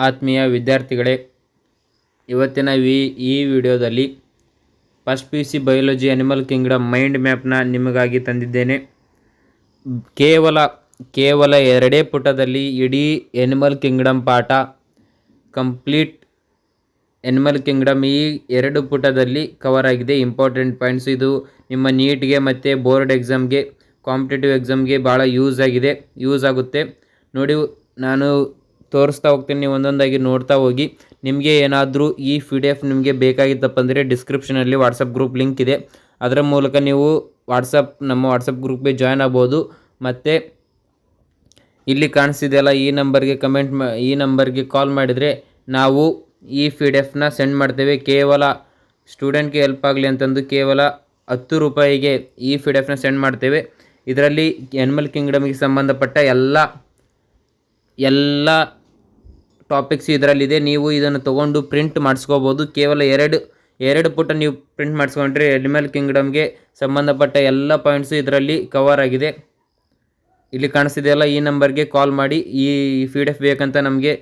ಆತ್ಮೀಯ ವಿದ್ಯಾರ್ಥಿಗಳೇ, ಇವತ್ತಿನ ಈ ವಿಡಿಯೋದಲ್ಲಿ first P U C biology animal kingdom mind ಮ್ಯಾಪ್ನ ನಿಮಗಾಗಿ ತಂದಿದ್ದೇನೆ. ಕೇವಲ 2 ಪುಟದಲ್ಲಿ ಇಡೀ ಎನಿಮಲ್ ಕಿಂಗ್ಡಮ್ ಪಾಠ ಕಂಪ್ಲೀಟ್. ಎನಿಮಲ್ ಕಿಂಗ್ಡಮ್ ಈ 2 ಪುಟದಲ್ಲಿ ಕವರ್ ಆಗಿದೆ. Important points. ಇದು ನಿಮ್ಮ ನೀಟ್ಗೆ ಮತ್ತು ಬೋರ್ಡ್ ಎಕ್ಸಾಮ್ಗೆ, ಕಾಂಪಿಟೇಟಿವ್ ಎಕ್ಸಾಮ್ಗೆ ಭಾಳ ಯೂಸ್ ಆಗುತ್ತೆ. ನೋಡಿ, ನಾನು ತೋರಿಸ್ತಾ ಹೋಗ್ತೀನಿ, ನೀವು ಒಂದೊಂದಾಗಿ ನೋಡ್ತಾ ಹೋಗಿ. ನಿಮಗೆ ಏನಾದರೂ ಈ PDF ನಿಮಗೆ ಬೇಕಾಗಿತ್ತಪ್ಪ ಅಂದರೆ ಡಿಸ್ಕ್ರಿಪ್ಷನಲ್ಲಿ ವಾಟ್ಸಪ್ ಗ್ರೂಪ್ ಲಿಂಕ್ ಇದೆ. ಅದರ ಮೂಲಕ ನೀವು ನಮ್ಮ ವಾಟ್ಸಪ್ ಗ್ರೂಪ್ಗೆ ಜಾಯ್ನ್ ಆಗ್ಬೋದು. ಮತ್ತು ಇಲ್ಲಿ ಕಾಣಿಸ್ತಿದೆಯಲ್ಲ, ಈ ನಂಬರ್ಗೆ ಕಾಲ್ ಮಾಡಿದರೆ ನಾವು ಈ PDF ಸೆಂಡ್ ಮಾಡ್ತೇವೆ. ಕೇವಲ ಸ್ಟೂಡೆಂಟ್ಗೆ ಹೆಲ್ಪ್ ಆಗಲಿ ಅಂತಂದು ಕೇವಲ 10 ರೂಪಾಯಿಗೆ ಈ PDF ಸೆಂಡ್ ಮಾಡ್ತೇವೆ. ಇದರಲ್ಲಿ ಎನಿಮಲ್ ಕಿಂಗ್ಡಮ್ಗೆ ಸಂಬಂಧಪಟ್ಟ ಎಲ್ಲ ಟಾಪಿಕ್ಸ್ ಇದರಲ್ಲಿದೆ. ನೀವು ಇದನ್ನು ತೊಗೊಂಡು ಪ್ರಿಂಟ್ ಮಾಡಿಸ್ಕೋಬೋದು. ಕೇವಲ 2 ಪುಟ ನೀವು ಪ್ರಿಂಟ್ ಮಾಡಿಸ್ಕೊಂಡ್ರೆ ಎನಿಮಲ್ ಕಿಂಗ್ಡಮ್ಗೆ ಸಂಬಂಧಪಟ್ಟ ಎಲ್ಲ ಪಾಯಿಂಟ್ಸು ಇದರಲ್ಲಿ ಕವರ್ ಆಗಿದೆ. ಇಲ್ಲಿ ಕಾಣಿಸ್ತಿದೆಯಲ್ಲ, ಈ ನಂಬರ್ಗೆ ಕಾಲ್ ಮಾಡಿ ಈ PDF ಬೇಕಂತ ನಮಗೆ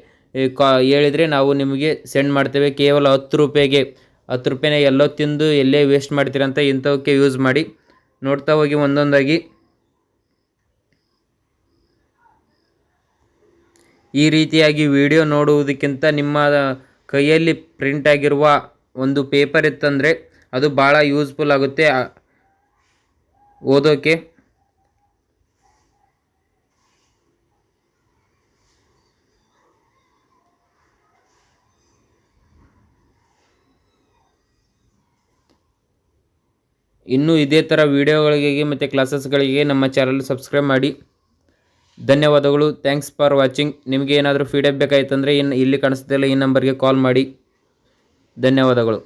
ಹೇಳಿದರೆ ನಾವು ನಿಮಗೆ ಸೆಂಡ್ ಮಾಡ್ತೇವೆ. ಕೇವಲ 10 ರೂಪಾಯಿನ ಎಲ್ಲೋ ತಿಂದು ಎಲ್ಲೇ ವೇಸ್ಟ್ ಮಾಡ್ತೀರಂತ ಇಂಥವಕ್ಕೆ ಯೂಸ್ ಮಾಡಿ. ನೋಡ್ತಾ ಹೋಗಿ ಒಂದೊಂದಾಗಿ. ಈ ರೀತಿಯಾಗಿ ವಿಡಿಯೋ ನೋಡುವುದಕ್ಕಿಂತ ನಿಮ್ಮ ಕೈಯಲ್ಲಿ ಪ್ರಿಂಟ್ ಆಗಿರುವ ಒಂದು ಪೇಪರ್ ಇತ್ತಂದರೆ ಅದು ಭಾಳ ಯೂಸ್ಫುಲ್ ಆಗುತ್ತೆ ಓದೋಕ್ಕೆ. ಇನ್ನೂ ಇದೇ ಥರ ವಿಡಿಯೋಗಳಿಗೆ ಮತ್ತು ಕ್ಲಾಸಸ್ಗಳಿಗೆ ನಮ್ಮ ಚಾನಲ್ ಸಬ್ಸ್ಕ್ರೈಬ್ ಮಾಡಿ. ಧನ್ಯವಾದಗಳು. Thanks for watching. ನಿಮಗೆ ಏನಾದರೂ ಫೀಡ್ಬ್ಯಾಕ್ ಬೇಕಾಯ್ತಂದರೆ ಇಲ್ಲಿ ಕಾಣಿಸ್ತಿದೆಯಲ್ಲ, ಈ ನಂಬರ್ಗೆ ಕಾಲ್ ಮಾಡಿ. ಧನ್ಯವಾದಗಳು.